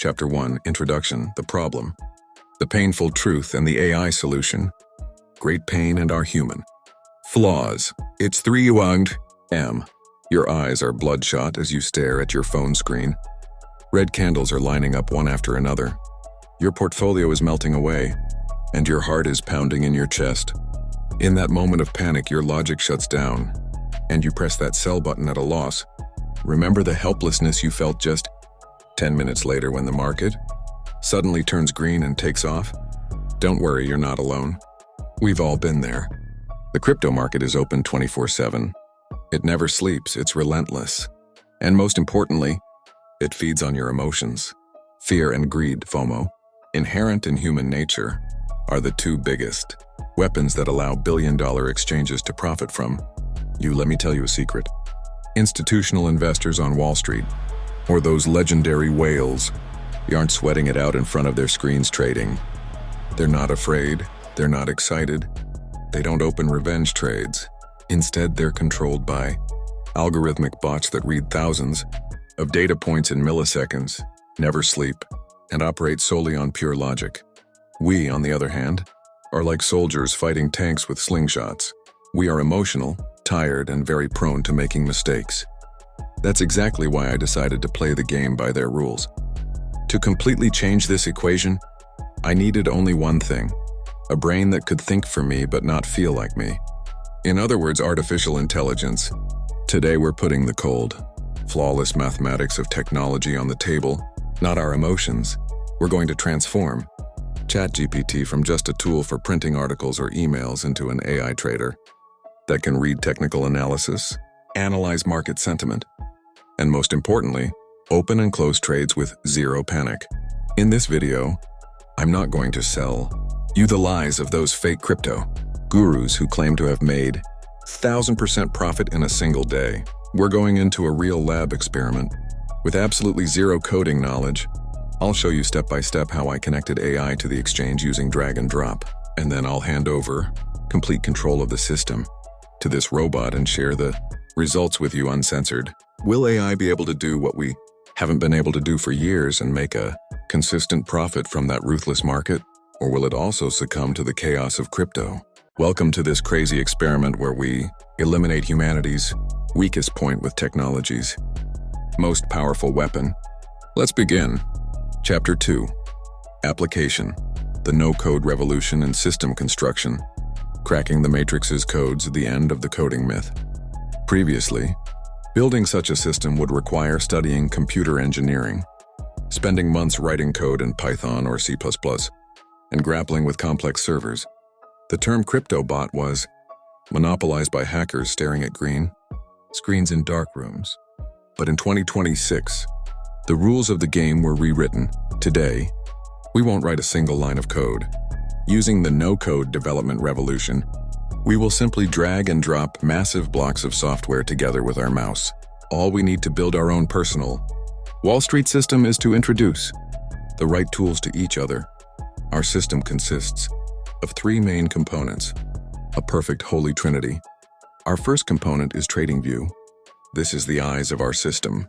Chapter 1, Introduction, the Problem, the Painful Truth and the AI Solution, Great Pain and Our Human. Flaws. It's 3-winged M. Your eyes are bloodshot as you stare at your phone screen. Red candles are lining up one after another. Your portfolio is melting away, and your heart is pounding in your chest. In that moment of panic, your logic shuts down, and you press that sell button at a loss. Remember the helplessness you felt just 10 minutes later when the market suddenly turns green and takes off? Don't worry, you're not alone. We've all been there. The crypto market is open 24/7. It never sleeps, it's relentless. And most importantly, it feeds on your emotions. Fear and greed, FOMO, inherent in human nature, are the two biggest weapons that allow billion-dollar exchanges to profit from. Let me tell you a secret. Institutional investors on Wall Street, or those legendary whales, they aren't sweating it out in front of their screens trading. They're not afraid, they're not excited, they don't open revenge trades. Instead, they're controlled by algorithmic bots that read thousands of data points in milliseconds, never sleep, and operate solely on pure logic. We, on the other hand, are like soldiers fighting tanks with slingshots. We are emotional, tired, and very prone to making mistakes. That's exactly why I decided to play the game by their rules. To completely change this equation, I needed only one thing: a brain that could think for me but not feel like me. In other words, artificial intelligence. Today we're putting the cold, flawless mathematics of technology on the table, not our emotions. We're going to transform ChatGPT from just a tool for printing articles or emails into an AI trader that can read technical analysis, analyze market sentiment, and most importantly, open and close trades with zero panic. In this video, I'm not going to sell you the lies of those fake crypto gurus who claim to have made 1,000% profit in a single day. We're going into a real lab experiment with absolutely zero coding knowledge. I'll show you step by step how I connected AI to the exchange using drag and drop, and then I'll hand over complete control of the system to this robot and share the results with you uncensored. Will AI be able to do what we haven't been able to do for years and make a consistent profit from that ruthless market? Or will it also succumb to the chaos of crypto? Welcome to this crazy experiment where we eliminate humanity's weakest point with technology's most powerful weapon. Let's begin. Chapter 2. Application. The no-code revolution in system construction. Cracking the matrix's codes at the end of the coding myth. Previously, building such a system would require studying computer engineering, spending months writing code in Python or C++, and grappling with complex servers. The term crypto bot was monopolized by hackers staring at green screens in dark rooms. But in 2026, the rules of the game were rewritten. Today, we won't write a single line of code. Using the no-code development revolution, we will simply drag and drop massive blocks of software together with our mouse. All we need to build our own personal Wall Street system is to introduce the right tools to each other. Our system consists of 3 main components, a perfect holy trinity. Our first component is TradingView. This is the eyes of our system.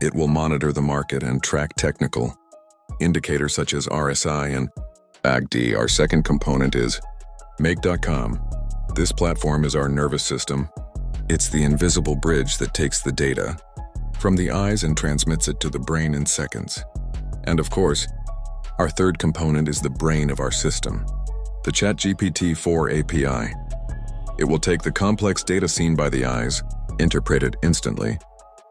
It will monitor the market and track technical indicators such as RSI and BAGD. Our second component is Make.com. This platform is our nervous system. It's the invisible bridge that takes the data from the eyes and transmits it to the brain in seconds. And of course, our third component is the brain of our system, the ChatGPT 4 API. It will take the complex data seen by the eyes, interpret it instantly,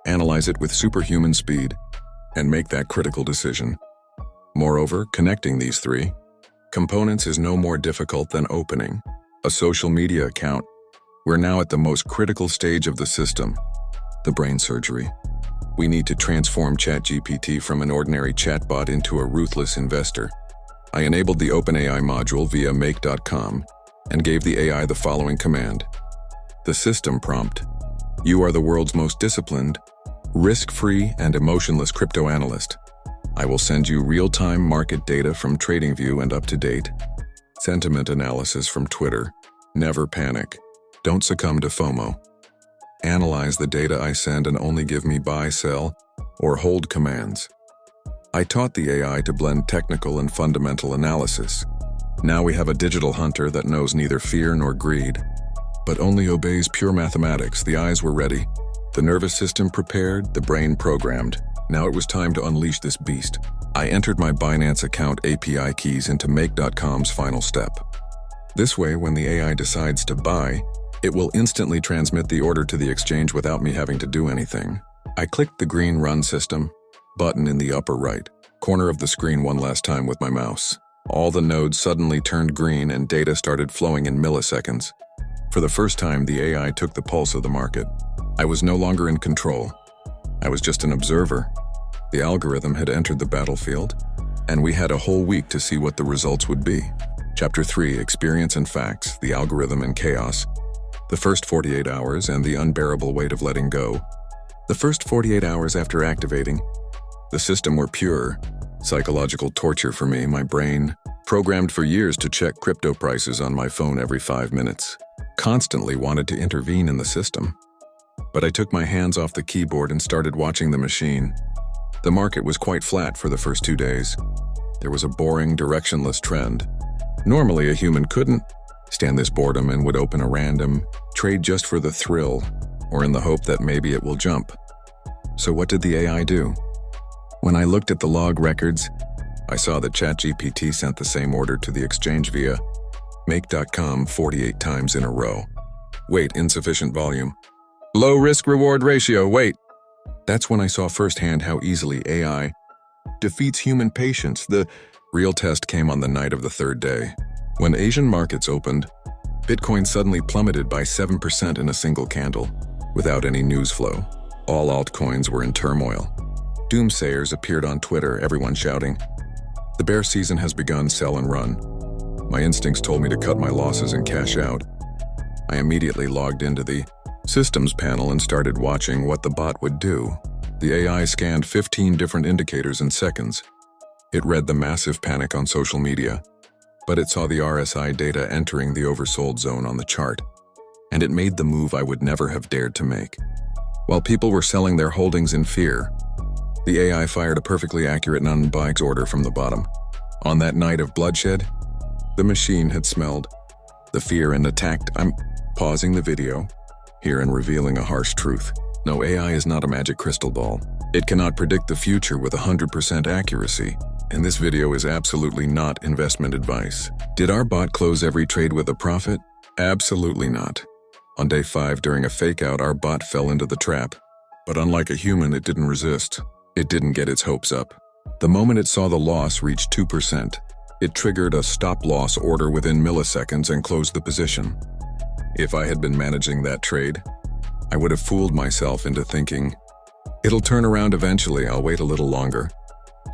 analyze it with superhuman speed, and make that critical decision. Moreover, connecting these 3 components is no more difficult than opening a social media account. We're now at the most critical stage of the system, the brain surgery. We need to transform ChatGPT from an ordinary chatbot into a ruthless investor. I enabled the OpenAI module via Make.com and gave the AI the following command. The system prompt: you are the world's most disciplined, risk-free, and emotionless crypto analyst. I will send you real-time market data from TradingView and up-to-date sentiment analysis from Twitter. Never panic. Don't succumb to FOMO. Analyze the data I send and only give me buy, sell, or hold commands. I taught the AI to blend technical and fundamental analysis. Now we have a digital hunter that knows neither fear nor greed, but only obeys pure mathematics. The eyes were ready, the nervous system prepared, the brain programmed. Now it was time to unleash this beast. I entered my Binance account API keys into Make.com's final step. This way, when the AI decides to buy, it will instantly transmit the order to the exchange without me having to do anything. I clicked the green Run System button in the upper right corner of the screen one last time with my mouse. All the nodes suddenly turned green and data started flowing in milliseconds. For the first time, the AI took the pulse of the market. I was no longer in control. I was just an observer. The algorithm had entered the battlefield, and we had a whole week to see what the results would be. Chapter 3, Experience and Facts, the Algorithm and Chaos. The first 48 hours and the unbearable weight of letting go. The first 48 hours after activating, the system were pure psychological torture for me. My brain, programmed for years to check crypto prices on my phone every 5 minutes, constantly wanted to intervene in the system. But I took my hands off the keyboard and started watching the machine. The market was quite flat for the first 2 days. There was a boring, directionless trend. Normally, a human couldn't stand this boredom and would open a random trade just for the thrill, or in the hope that maybe it will jump. So what did the AI do? When I looked at the log records, I saw that ChatGPT sent the same order to the exchange via Make.com 48 times in a row. Wait, insufficient volume. Low risk-reward ratio, wait. That's when I saw firsthand how easily AI defeats human patience. The real test came on the night of the third day. When Asian markets opened, Bitcoin suddenly plummeted by 7% in a single candle, without any news flow. All altcoins were in turmoil. Doomsayers appeared on Twitter, everyone shouting, "The bear season has begun, sell and run." My instincts told me to cut my losses and cash out. I immediately logged into the Systems panel and started watching what the bot would do. The AI scanned 15 different indicators in seconds. It read the massive panic on social media, but it saw the RSI data entering the oversold zone on the chart, and it made the move I would never have dared to make. While people were selling their holdings in fear, the AI fired a perfectly accurate non-buy order from the bottom. On that night of bloodshed, the machine had smelled the fear and attacked. I'm pausing the video here and revealing a harsh truth. No, AI is not a magic crystal ball. It cannot predict the future with 100% accuracy. And this video is absolutely not investment advice. Did our bot close every trade with a profit? Absolutely not. On day 5, during a fake-out, our bot fell into the trap. But unlike a human, it didn't resist. It didn't get its hopes up. The moment it saw the loss reach 2%, it triggered a stop-loss order within milliseconds and closed the position. If I had been managing that trade, I would have fooled myself into thinking, it'll turn around eventually, I'll wait a little longer.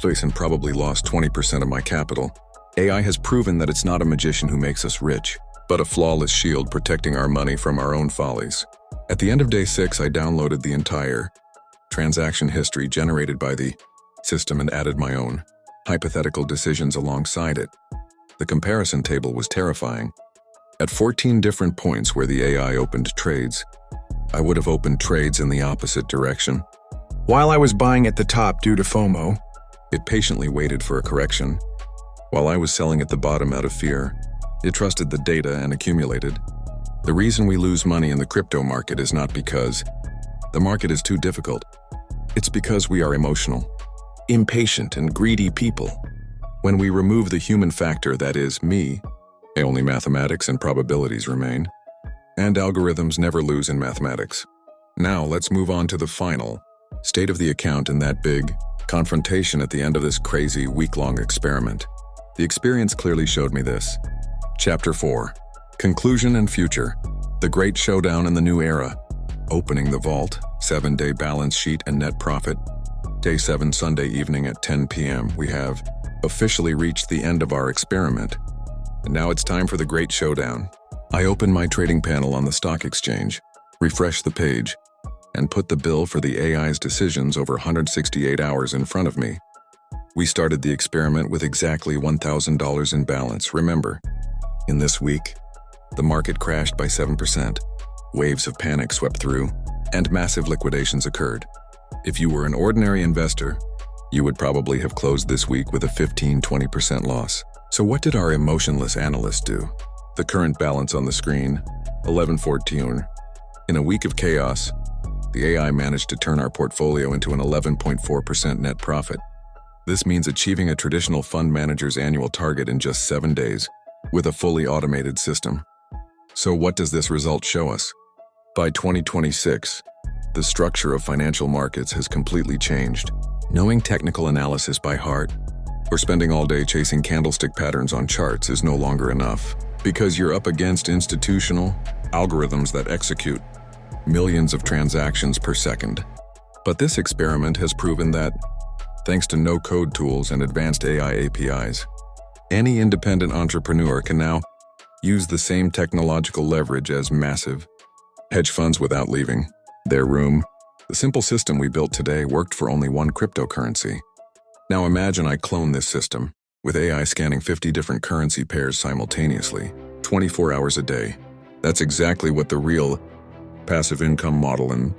And probably lost 20% of my capital. AI has proven that it's not a magician who makes us rich, but a flawless shield protecting our money from our own follies. At the end of day 6, I downloaded the entire transaction history generated by the system and added my own hypothetical decisions alongside it. The comparison table was terrifying. At 14 different points where the AI opened trades, I would have opened trades in the opposite direction. While I was buying at the top due to FOMO, it patiently waited for a correction. While I was selling at the bottom out of fear, it trusted the data and accumulated. The reason we lose money in the crypto market is not because the market is too difficult. It's because we are emotional, impatient, and greedy people. When we remove the human factor, that is, me, only mathematics and probabilities remain. And algorithms never lose in mathematics. Now let's move on to the final state of the account and that big confrontation at the end of this crazy week-long experiment. The experience clearly showed me this. Chapter 4. Conclusion and Future. The Great Showdown in the New Era. Opening the vault, 7-day balance sheet and net profit. Day 7, Sunday evening at 10 p.m. We have officially reached the end of our experiment. And now it's time for the Great Showdown. I open my trading panel on the stock exchange, refresh the page, and put the bill for the AI's decisions over 168 hours in front of me. We started the experiment with exactly $1,000 in balance. Remember, in this week, the market crashed by 7%. Waves of panic swept through, and massive liquidations occurred. If you were an ordinary investor, you would probably have closed this week with a 15-20% loss. So what did our emotionless analyst do? The current balance on the screen, 11.14. In a week of chaos, the AI managed to turn our portfolio into an 11.4% net profit. This means achieving a traditional fund manager's annual target in just 7 days with a fully automated system. So what does this result show us? By 2026, the structure of financial markets has completely changed. Knowing technical analysis by heart or spending all day chasing candlestick patterns on charts is no longer enough, because you're up against institutional algorithms that execute millions of transactions per second. But this experiment has proven that, thanks to no-code tools and advanced AI APIs, any independent entrepreneur can now use the same technological leverage as massive hedge funds without leaving their room. The simple system we built today worked for only one cryptocurrency. Now imagine I clone this system, with AI scanning 50 different currency pairs simultaneously, 24 hours a day. That's exactly what the real passive income model and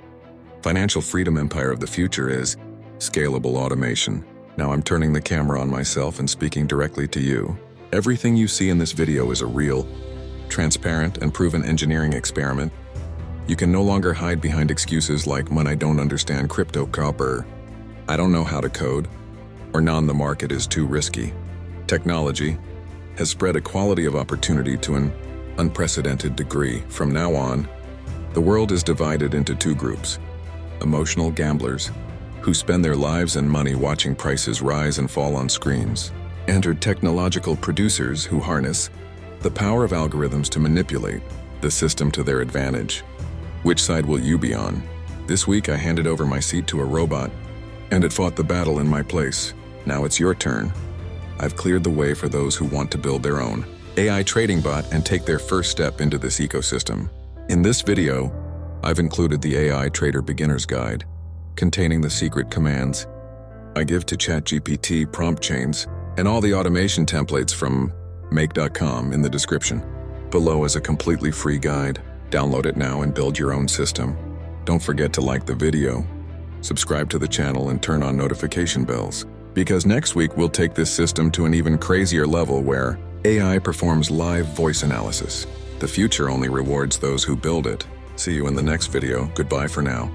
financial freedom empire of the future is: scalable automation. Now I'm turning the camera on myself and speaking directly to you. Everything you see in this video is a real, transparent, and proven engineering experiment. You can no longer hide behind excuses like "when I don't understand crypto copper," "I don't know how to code," or "the market is too risky." Technology has spread equality of opportunity to an unprecedented degree. From now on, the world is divided into two groups: emotional gamblers, who spend their lives and money watching prices rise and fall on screens, and technological producers who harness the power of algorithms to manipulate the system to their advantage. Which side will you be on? This week I handed over my seat to a robot, and it fought the battle in my place. Now it's your turn. I've cleared the way for those who want to build their own AI trading bot and take their first step into this ecosystem. In this video, I've included the AI Trader Beginner's Guide, containing the secret commands I give to ChatGPT, prompt chains, and all the automation templates from make.com in the description. Below is a completely free guide. Download it now and build your own system. Don't forget to like the video, subscribe to the channel, and turn on notification bells, because next week we'll take this system to an even crazier level where AI performs live voice analysis. The future only rewards those who build it. See you in the next video. Goodbye for now.